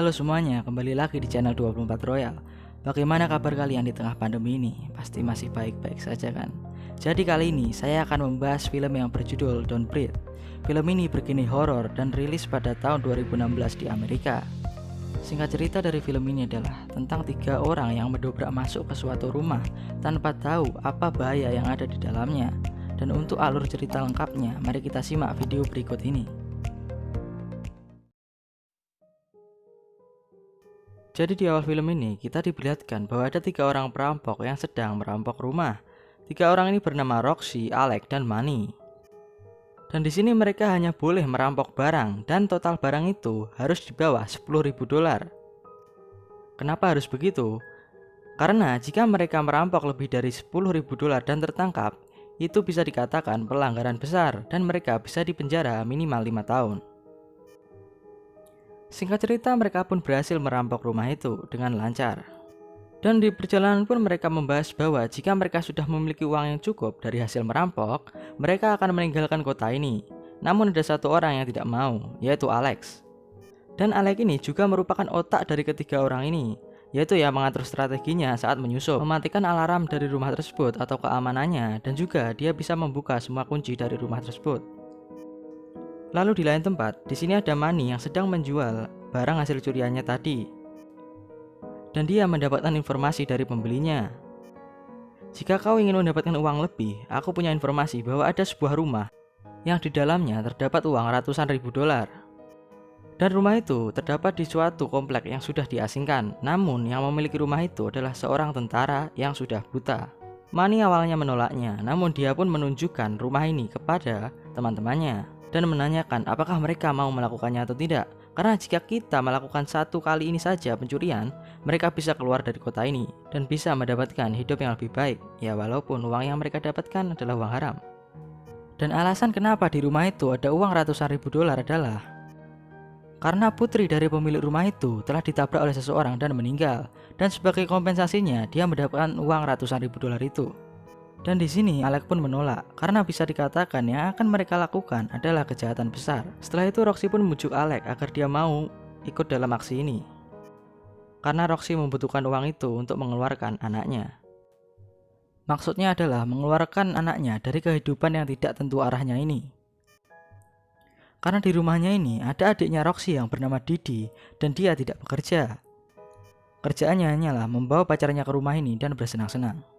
Halo semuanya, kembali lagi di channel 24 Royal. Bagaimana kabar kalian di tengah pandemi ini? Pasti masih baik-baik saja kan? Jadi kali ini saya akan membahas film yang berjudul Don't Breathe. Film ini bergenre horor dan rilis pada tahun 2016 di Amerika. Singkat cerita dari film ini adalah tentang 3 orang yang mendobrak masuk ke suatu rumah tanpa tahu apa bahaya yang ada di dalamnya. Dan untuk alur cerita lengkapnya, mari kita simak video berikut ini. Jadi di awal film ini kita diperlihatkan bahwa ada 3 orang perampok yang sedang merampok rumah. 3 orang ini bernama Roxy, Alex, dan Manny. Dan di sini mereka hanya boleh merampok barang dan total barang itu harus di bawah $10.000. Kenapa harus begitu? Karena jika mereka merampok lebih dari $10.000 dan tertangkap, itu bisa dikatakan pelanggaran besar dan mereka bisa dipenjara minimal 5 tahun. Singkat cerita, mereka pun berhasil merampok rumah itu dengan lancar. Dan di perjalanan pun mereka membahas bahwa jika mereka sudah memiliki uang yang cukup dari hasil merampok, mereka akan meninggalkan kota ini. Namun ada satu orang yang tidak mau, yaitu Alex. Dan Alex ini juga merupakan otak dari ketiga orang ini, yaitu yang mengatur strateginya saat menyusup, mematikan alarm dari rumah tersebut atau keamanannya, dan juga dia bisa membuka semua kunci dari rumah tersebut. Lalu di lain tempat, di sini ada Manny yang sedang menjual barang hasil curiannya tadi. Dan dia mendapatkan informasi dari pembelinya. Jika kau ingin mendapatkan uang lebih, aku punya informasi bahwa ada sebuah rumah yang di dalamnya terdapat uang ratusan ribu dolar. Dan rumah itu terdapat di suatu komplek yang sudah diasingkan. Namun yang memiliki rumah itu adalah seorang tentara yang sudah buta. Manny awalnya menolaknya, namun dia pun menunjukkan rumah ini kepada teman-temannya dan menanyakan apakah mereka mau melakukannya atau tidak. Karena jika kita melakukan satu kali ini saja pencurian, mereka bisa keluar dari kota ini dan bisa mendapatkan hidup yang lebih baik. Ya walaupun uang yang mereka dapatkan adalah uang haram. Dan alasan kenapa di rumah itu ada uang ratusan ribu dolar adalah karena putri dari pemilik rumah itu telah ditabrak oleh seseorang dan meninggal. Dan sebagai kompensasinya dia mendapatkan uang ratusan ribu dolar itu. Dan di sini Alex pun menolak karena bisa dikatakan yang akan mereka lakukan adalah kejahatan besar. Setelah itu Roxy pun membujuk Alex agar dia mau ikut dalam aksi ini. Karena Roxy membutuhkan uang itu untuk mengeluarkan anaknya. Maksudnya adalah mengeluarkan anaknya dari kehidupan yang tidak tentu arahnya ini. Karena di rumahnya ini ada adiknya Roxy yang bernama Didi dan dia tidak bekerja. Kerjaannya hanyalah membawa pacarnya ke rumah ini dan bersenang-senang.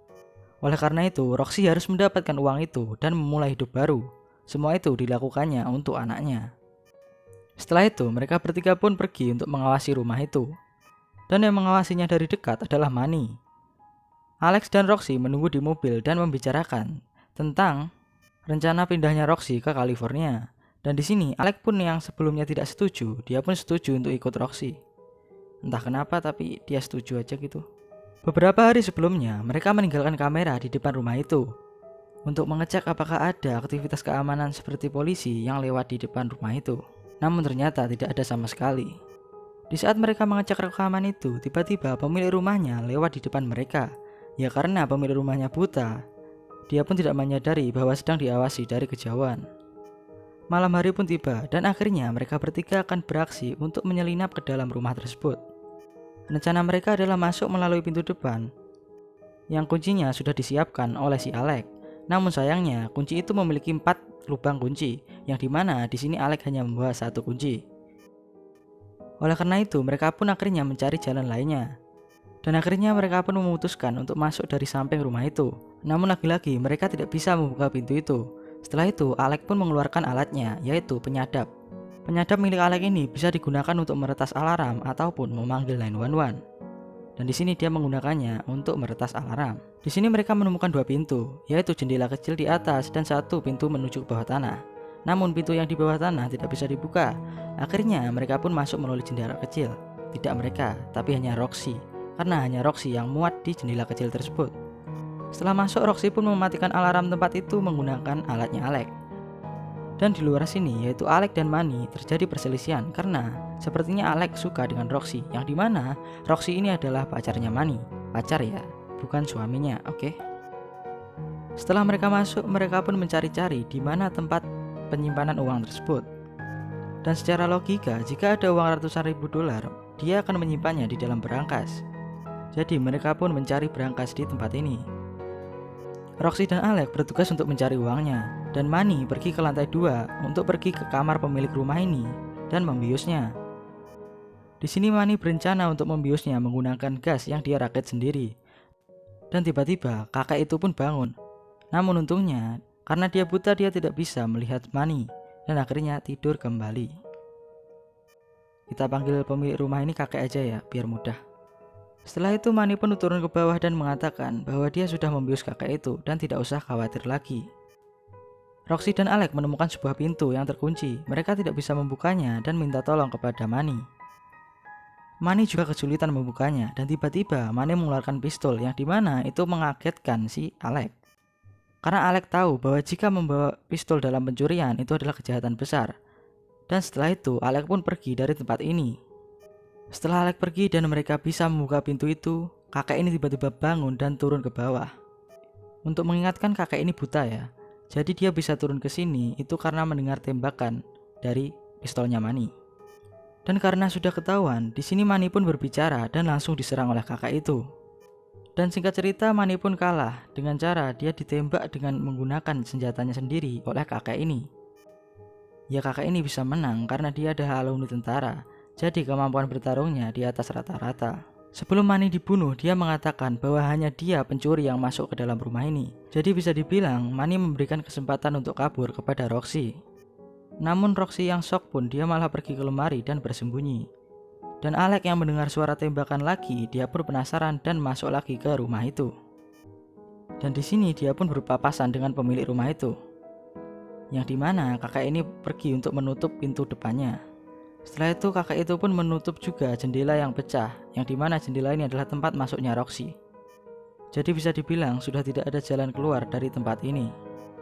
Oleh karena itu, Roxy harus mendapatkan uang itu dan memulai hidup baru. Semua itu dilakukannya untuk anaknya. Setelah itu, mereka bertiga pun pergi untuk mengawasi rumah itu. Dan yang mengawasinya dari dekat adalah Manny. Alex dan Roxy menunggu di mobil dan membicarakan tentang rencana pindahnya Roxy ke California. Dan di sini, Alex pun yang sebelumnya tidak setuju, dia pun setuju untuk ikut Roxy. Entah kenapa, tapi dia setuju aja gitu. Beberapa hari sebelumnya, mereka meninggalkan kamera di depan rumah itu untuk mengecek apakah ada aktivitas keamanan seperti polisi yang lewat di depan rumah itu. Namun ternyata tidak ada sama sekali. Di saat mereka mengecek rekaman itu, tiba-tiba pemilik rumahnya lewat di depan mereka. Ya karena pemilik rumahnya buta, dia pun tidak menyadari bahwa sedang diawasi dari kejauhan. Malam hari pun tiba dan akhirnya mereka bertiga akan beraksi untuk menyelinap ke dalam rumah tersebut. Rencana mereka adalah masuk melalui pintu depan yang kuncinya sudah disiapkan oleh si Alex. Namun sayangnya kunci itu memiliki 4 lubang kunci, yang dimana di sini Alex hanya membawa 1 kunci. Oleh karena itu mereka pun akhirnya mencari jalan lainnya. Dan akhirnya mereka pun memutuskan untuk masuk dari samping rumah itu. Namun lagi-lagi mereka tidak bisa membuka pintu itu. Setelah itu Alex pun mengeluarkan alatnya, yaitu penyadap. Penyadap milik Alex ini bisa digunakan untuk meretas alarm ataupun memanggil 911. Dan di sini dia menggunakannya untuk meretas alarm. Di sini mereka menemukan 2 pintu, yaitu jendela kecil di atas dan 1 pintu menuju ke bawah tanah. Namun pintu yang di bawah tanah tidak bisa dibuka. Akhirnya mereka pun masuk melalui jendela kecil. Tidak mereka, tapi hanya Roxy. Karena hanya Roxy yang muat di jendela kecil tersebut. Setelah masuk, Roxy pun mematikan alarm tempat itu menggunakan alatnya Alex. Dan di luar sini, yaitu Alex dan Manny, terjadi perselisihan karena sepertinya Alex suka dengan Roxy, yang dimana Roxy ini adalah pacarnya Manny. Pacar ya, bukan suaminya, oke? Setelah mereka masuk, mereka pun mencari-cari di mana tempat penyimpanan uang tersebut. Dan secara logika, jika ada uang ratusan ribu dolar, dia akan menyimpannya di dalam berangkas. Jadi mereka pun mencari berangkas di tempat ini. Roxy dan Alex bertugas untuk mencari uangnya, dan Manny pergi ke lantai 2 untuk pergi ke kamar pemilik rumah ini dan membiusnya. Di sini Manny berencana untuk membiusnya menggunakan gas yang dia rakit sendiri. Dan tiba-tiba kakek itu pun bangun. Namun untungnya, karena dia buta dia tidak bisa melihat Manny dan akhirnya tidur kembali. Kita panggil pemilik rumah ini kakek aja ya, biar mudah. Setelah itu Manny pun turun ke bawah dan mengatakan bahwa dia sudah membius kakek itu dan tidak usah khawatir lagi. Roxy dan Alex menemukan sebuah pintu yang terkunci. Mereka tidak bisa membukanya dan minta tolong kepada Manny. Manny juga kesulitan membukanya dan tiba-tiba Manny mengeluarkan pistol yang dimana itu mengagetkan si Alex. Karena Alex tahu bahwa jika membawa pistol dalam pencurian itu adalah kejahatan besar. Dan setelah itu Alex pun pergi dari tempat ini. Setelah Alex pergi dan mereka bisa membuka pintu itu, kakek ini tiba-tiba bangun dan turun ke bawah. Untuk mengingatkan kakek ini buta ya. Jadi dia bisa turun ke sini itu karena mendengar tembakan dari pistolnya Manny. Dan karena sudah ketahuan, di sini Manny pun berbicara dan langsung diserang oleh kakek itu. Dan singkat cerita, Manny pun kalah dengan cara dia ditembak dengan menggunakan senjatanya sendiri oleh kakek ini. Ya kakek ini bisa menang karena dia adalah alumni tentara, jadi kemampuan bertarungnya di atas rata-rata. Sebelum Manny dibunuh, dia mengatakan bahwa hanya dia pencuri yang masuk ke dalam rumah ini. Jadi bisa dibilang, Manny memberikan kesempatan untuk kabur kepada Roxy. Namun Roxy yang shock pun dia malah pergi ke lemari dan bersembunyi. Dan Alex yang mendengar suara tembakan lagi, dia pun penasaran dan masuk lagi ke rumah itu. Dan di sini dia pun berpapasan dengan pemilik rumah itu. Yang dimana kakak ini pergi untuk menutup pintu depannya. Setelah itu kakak itu pun menutup juga jendela yang pecah, yang dimana jendela ini adalah tempat masuknya Roxy. Jadi bisa dibilang sudah tidak ada jalan keluar dari tempat ini.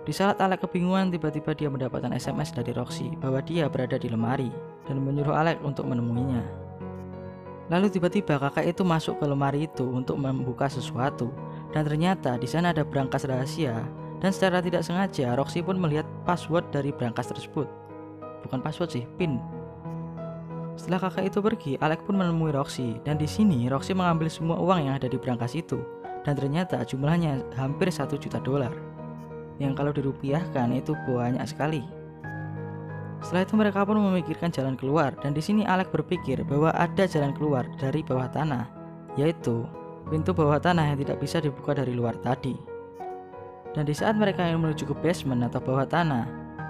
Di saat Alex kebingungan, tiba-tiba dia mendapatkan SMS dari Roxy bahwa dia berada di lemari dan menyuruh Alex untuk menemuinya. Lalu tiba-tiba kakak itu masuk ke lemari itu untuk membuka sesuatu, dan ternyata di sana ada berangkas rahasia. Dan secara tidak sengaja Roxy pun melihat password dari berangkas tersebut. Bukan password sih, PIN. Setelah kakak itu pergi, Alex pun menemui Roxy, dan di sini Roxy mengambil semua uang yang ada di berangkas itu, dan ternyata jumlahnya hampir 1 juta dolar. Yang kalau dirupiahkan itu banyak sekali. Setelah itu mereka pun memikirkan jalan keluar, dan di sini Alex berpikir bahwa ada jalan keluar dari bawah tanah, yaitu pintu bawah tanah yang tidak bisa dibuka dari luar tadi. Dan di saat mereka ingin menuju ke basement atau bawah tanah,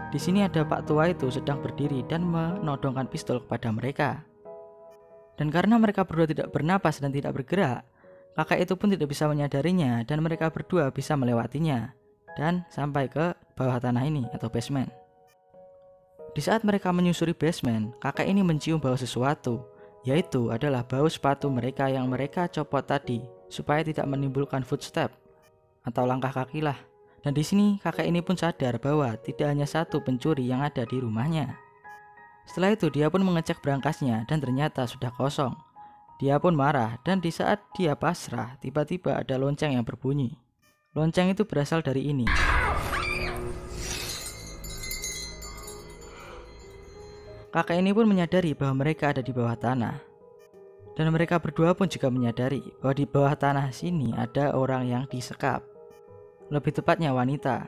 di sini ada Pak tua itu sedang berdiri dan menodongkan pistol kepada mereka. Dan karena mereka berdua tidak bernapas dan tidak bergerak, kakak itu pun tidak bisa menyadarinya dan mereka berdua bisa melewatinya dan sampai ke bawah tanah ini atau basement. Di saat mereka menyusuri basement, kakak ini mencium bau sesuatu, yaitu adalah bau sepatu mereka yang mereka copot tadi supaya tidak menimbulkan footstep atau langkah kaki lah. Dan di sini kakak ini pun sadar bahwa tidak hanya satu pencuri yang ada di rumahnya. Setelah itu dia pun mengecek berangkasnya dan ternyata sudah kosong. Dia pun marah dan di saat dia pasrah, tiba-tiba ada lonceng yang berbunyi. Lonceng itu berasal dari ini. Kakak ini pun menyadari bahwa mereka ada di bawah tanah. Dan mereka berdua pun juga menyadari bahwa di bawah tanah sini ada orang yang disekap. Lebih tepatnya wanita.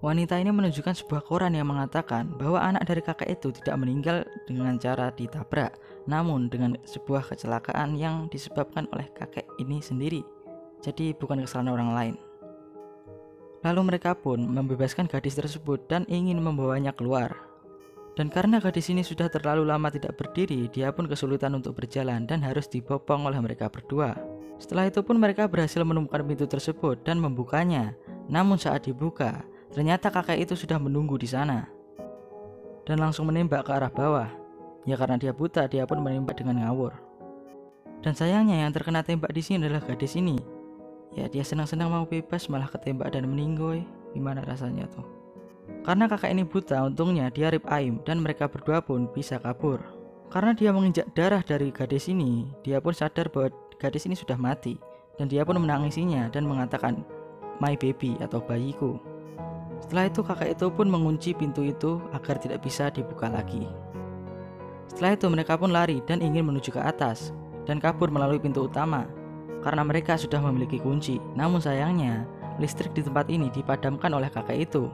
Wanita ini menunjukkan sebuah koran yang mengatakan bahwa anak dari kakak itu tidak meninggal dengan cara ditabrak, namun dengan sebuah kecelakaan yang disebabkan oleh kakek ini sendiri. Jadi bukan kesalahan orang lain. Lalu mereka pun membebaskan gadis tersebut dan ingin membawanya keluar. Dan karena gadis ini sudah terlalu lama tidak berdiri, dia pun kesulitan untuk berjalan dan harus dibopong oleh mereka berdua. Setelah itu pun mereka berhasil menemukan pintu tersebut dan membukanya. Namun saat dibuka, ternyata kakek itu sudah menunggu di sana dan langsung menembak ke arah bawah. Ya karena dia buta, dia pun menembak dengan ngawur. Dan sayangnya yang terkena tembak di sini adalah gadis ini. Ya dia senang-senang mau bebas malah ketembak dan meninggoy. Gimana rasanya tuh? Karena kakak ini buta, untungnya dia rip aim dan mereka berdua pun bisa kabur. Karena dia menginjak darah dari gadis ini, dia pun sadar bahwa gadis ini sudah mati. Dan dia pun menangisinya dan mengatakan, "My baby" atau bayiku. Setelah itu kakak itu pun mengunci pintu itu agar tidak bisa dibuka lagi. Setelah itu mereka pun lari dan ingin menuju ke atas dan kabur melalui pintu utama karena mereka sudah memiliki kunci. Namun sayangnya listrik di tempat ini dipadamkan oleh kakek itu.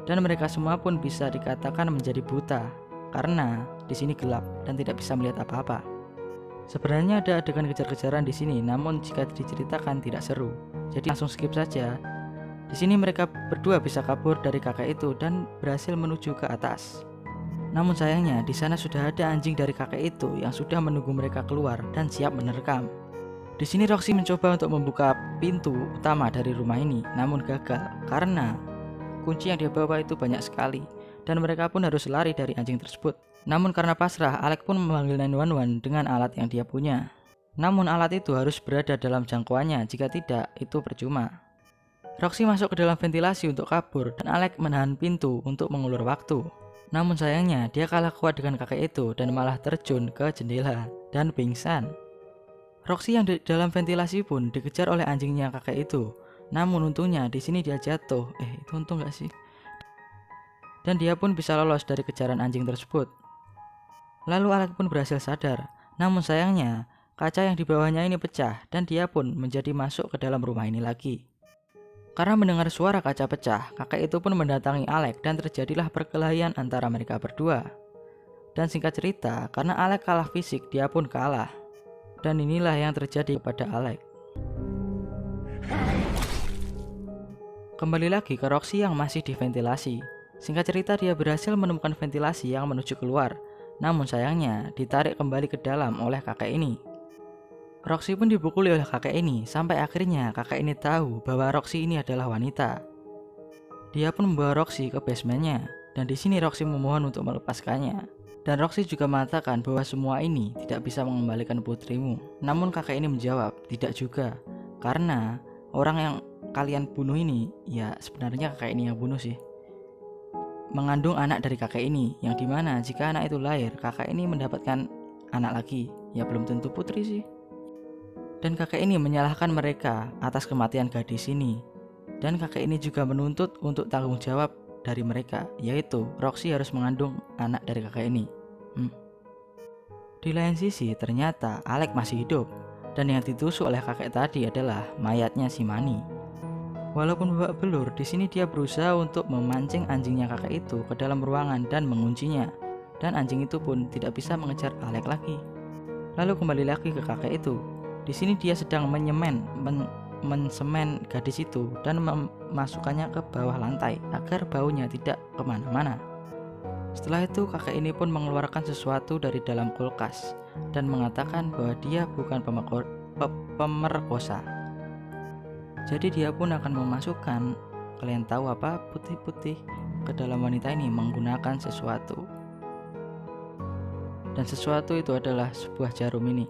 Dan mereka semua pun bisa dikatakan menjadi buta karena di sini gelap dan tidak bisa melihat apa-apa. Sebenarnya ada adegan kejar-kejaran di sini, namun jika diceritakan tidak seru. Jadi langsung skip saja. Di sini mereka berdua bisa kabur dari kakek itu dan berhasil menuju ke atas. Namun sayangnya di sana sudah ada anjing dari kakek itu yang sudah menunggu mereka keluar dan siap menerkam. Di sini Roxy mencoba untuk membuka pintu utama dari rumah ini, namun gagal karena kunci yang dia bawa itu banyak sekali dan mereka pun harus lari dari anjing tersebut. Namun karena pasrah, Alex pun memanggil 911 dengan alat yang dia punya. Namun alat itu harus berada dalam jangkauannya, jika tidak itu percuma. Roxy masuk ke dalam ventilasi untuk kabur dan Alex menahan pintu untuk mengulur waktu. Namun sayangnya dia kalah kuat dengan kakek itu dan malah terjun ke jendela dan pingsan. Roxy yang di dalam ventilasi pun dikejar oleh anjingnya kakek itu. Namun untungnya di sini dia jatuh. Itu untung gak sih? Dan dia pun bisa lolos dari kejaran anjing tersebut. Lalu Alex pun berhasil sadar. Namun sayangnya kaca yang di bawahnya ini pecah dan dia pun menjadi masuk ke dalam rumah ini lagi. Karena mendengar suara kaca pecah, kakek itu pun mendatangi Alex dan terjadilah perkelahian antara mereka berdua. Dan singkat cerita, karena Alex kalah fisik, dia pun kalah. Dan inilah yang terjadi pada Alex. Kembali lagi ke Roxy yang masih di ventilasi. Singkat cerita dia berhasil menemukan ventilasi yang menuju keluar. Namun sayangnya ditarik kembali ke dalam oleh kakek ini. Roxy pun dipukuli oleh kakek ini sampai akhirnya kakek ini tahu bahwa Roxy ini adalah wanita. Dia pun membawa Roxy ke basementnya dan di sini Roxy memohon untuk melepaskannya. Dan Roxy juga mengatakan bahwa semua ini tidak bisa mengembalikan putrimu. Namun kakek ini menjawab, tidak juga. Karena orang yang kalian bunuh ini, ya sebenarnya kakek ini yang bunuh sih, mengandung anak dari kakek ini, yang dimana jika anak itu lahir, kakek ini mendapatkan anak lagi. Ya belum tentu putri sih. Dan kakek ini menyalahkan mereka atas kematian gadis ini. Dan kakek ini juga menuntut untuk tanggung jawab dari mereka, yaitu Roxy harus mengandung anak dari kakek ini. Di lain sisi ternyata Alex masih hidup. Dan yang ditusuk oleh kakek tadi adalah mayatnya si Manny. Walaupun babak belur, di sini dia berusaha untuk memancing anjingnya kakek itu ke dalam ruangan dan menguncinya. Dan anjing itu pun tidak bisa mengejar Alex lagi. Lalu kembali lagi ke kakek itu. Di sini dia sedang mensemen gadis itu dan memasukkannya ke bawah lantai agar baunya tidak kemana-mana. Setelah itu kakek ini pun mengeluarkan sesuatu dari dalam kulkas dan mengatakan bahwa dia bukan pemerkosa. Jadi dia pun akan memasukkan, kalian tahu apa, putih-putih ke dalam wanita ini menggunakan sesuatu. Dan sesuatu itu adalah sebuah jarum ini.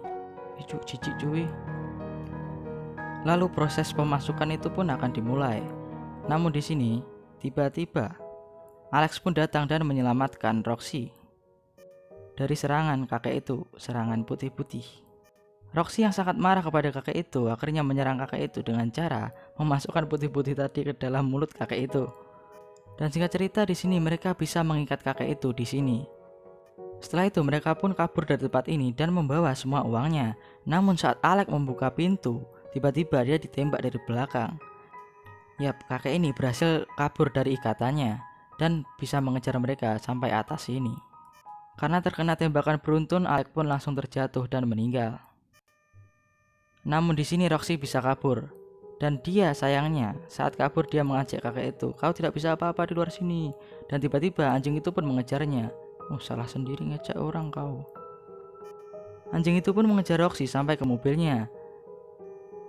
Jijik cuy. Lalu proses pemasukan itu pun akan dimulai. Namun di sini tiba-tiba Alex pun datang dan menyelamatkan Roxy dari serangan kakek itu, serangan putih-putih. Roxy yang sangat marah kepada kakek itu akhirnya menyerang kakek itu dengan cara memasukkan putih-putih tadi ke dalam mulut kakek itu. Dan singkat cerita di sini mereka bisa mengikat kakek itu di sini. Setelah itu mereka pun kabur dari tempat ini dan membawa semua uangnya. Namun saat Alex membuka pintu, tiba-tiba dia ditembak dari belakang. Yap, kakek ini berhasil kabur dari ikatannya dan bisa mengejar mereka sampai atas sini. Karena terkena tembakan beruntun, Alex pun langsung terjatuh dan meninggal. Namun di sini Roxy bisa kabur. Dan dia sayangnya saat kabur dia mengajak kakek itu, kau tidak bisa apa-apa di luar sini. Dan tiba-tiba anjing itu pun mengejarnya. Salah sendiri ngajak orang kau. Anjing itu pun mengejar Roxy sampai ke mobilnya.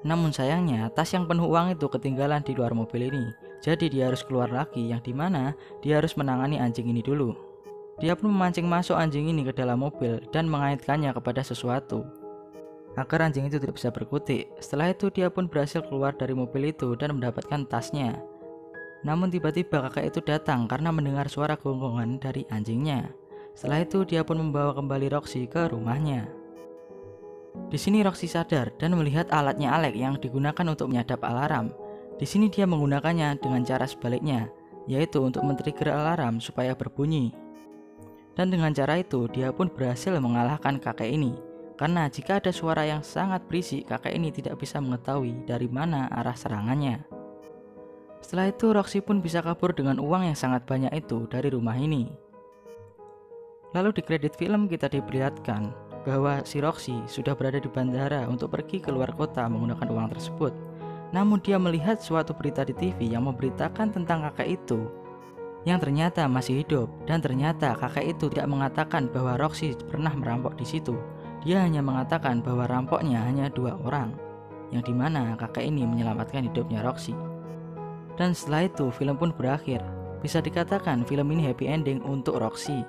Namun sayangnya tas yang penuh uang itu ketinggalan di luar mobil ini. Jadi dia harus keluar lagi, yang dimana dia harus menangani anjing ini dulu. Dia pun memancing masuk anjing ini ke dalam mobil dan mengaitkannya kepada sesuatu agar anjing itu tidak bisa berkutik. Setelah itu dia pun berhasil keluar dari mobil itu dan mendapatkan tasnya. Namun tiba-tiba kakek itu datang karena mendengar suara gonggongan dari anjingnya. Setelah itu dia pun membawa kembali Roxy ke rumahnya. Di sini Roxy sadar dan melihat alatnya Alex yang digunakan untuk menyadap alarm. Di sini dia menggunakannya dengan cara sebaliknya, yaitu untuk men-trigger alarm supaya berbunyi. Dan dengan cara itu dia pun berhasil mengalahkan kakek ini. Karena jika ada suara yang sangat berisik, kakek ini tidak bisa mengetahui dari mana arah serangannya. Setelah itu Roxy pun bisa kabur dengan uang yang sangat banyak itu dari rumah ini. Lalu di kredit film kita diperlihatkan bahwa si Roxy sudah berada di bandara untuk pergi ke luar kota menggunakan uang tersebut. Namun dia melihat suatu berita di TV yang memberitakan tentang kakek itu yang ternyata masih hidup, dan ternyata kakek itu tidak mengatakan bahwa Roxy pernah merampok di situ. Dia hanya mengatakan bahwa rampoknya hanya 2 orang, yang dimana kakek ini menyelamatkan hidupnya Roxy. Dan setelah itu film pun berakhir. Bisa dikatakan film ini happy ending untuk Roxy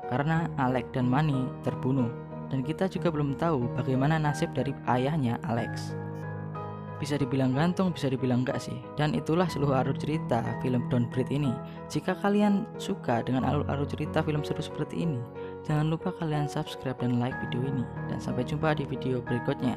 karena Alex dan Manny terbunuh, dan kita juga belum tahu bagaimana nasib dari ayahnya Alex. Bisa dibilang gantung, bisa dibilang enggak sih. Dan itulah seluruh alur cerita film Don't Breathe ini. Jika kalian suka dengan alur-alur cerita film seru seperti ini, jangan lupa kalian subscribe dan like video ini. Dan sampai jumpa di video berikutnya.